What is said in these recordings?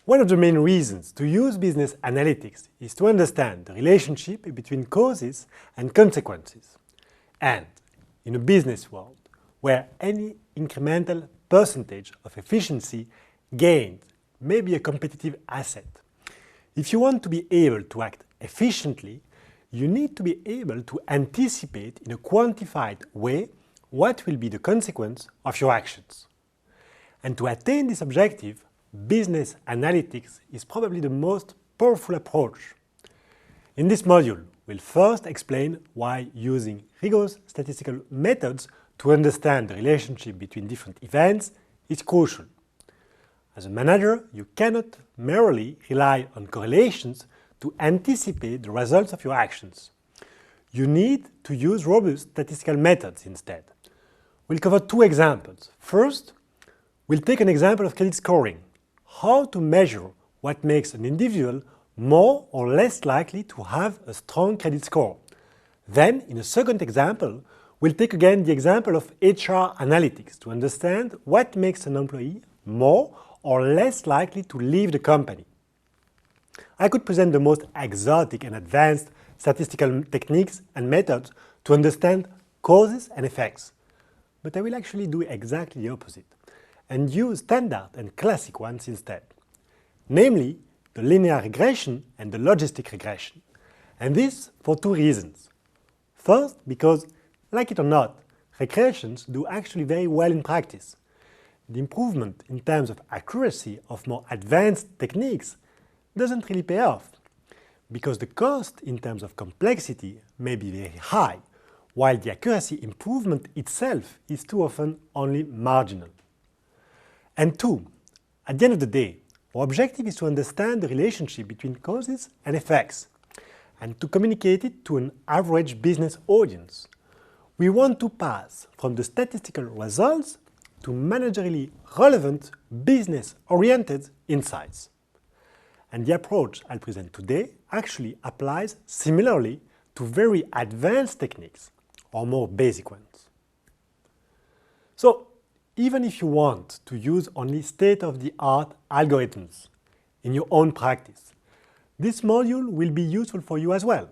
One of the main reasons to use business analytics is to understand the relationship between causes and consequences. And in a business world where any incremental percentage of efficiency gained may be a competitive asset, if you want to be able to act efficiently, you need to be able to anticipate in a quantified way what will be the consequence of your actions. And to attain this objective, business analytics is probably the most powerful approach. In this module, we'll first explain why using rigorous statistical methods to understand the relationship between different events is crucial. As a manager, you cannot merely rely on correlations to anticipate the results of your actions. You need to use robust statistical methods instead. We'll cover two examples. First, we'll take an example of credit scoring, how to measure what makes an individual more or less likely to have a strong credit score. Then, in a second example, we'll take again the example of HR analytics to understand what makes an employee more or less likely to leave the company. I could present the most exotic and advanced statistical techniques and methods to understand causes and effects, but I will actually do exactly the opposite and use standard and classic ones instead, namely the linear regression and the logistic regression. And this for two reasons. First, because, like it or not, regressions do actually very well in practice. The improvement in terms of accuracy of more advanced techniques doesn't really pay off, because the cost in terms of complexity may be very high, while the accuracy improvement itself is too often only marginal. And two, at the end of the day, our objective is to understand the relationship between causes and effects, and to communicate it to an average business audience. We want to pass from the statistical results to managerially relevant, business-oriented insights. And the approach I'll present today actually applies similarly to very advanced techniques, or more basic ones. So, even if you want to use only state-of-the-art algorithms in your own practice, this module will be useful for you as well,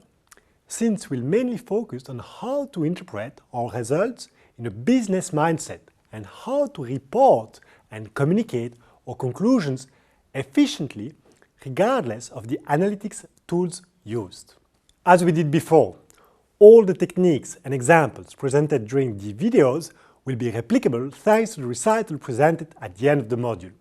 since we'll mainly focus on how to interpret our results in a business mindset and how to report and communicate our conclusions efficiently regardless of the analytics tools used. As we did before, all the techniques and examples presented during the videos will be replicable thanks to the recital presented at the end of the module.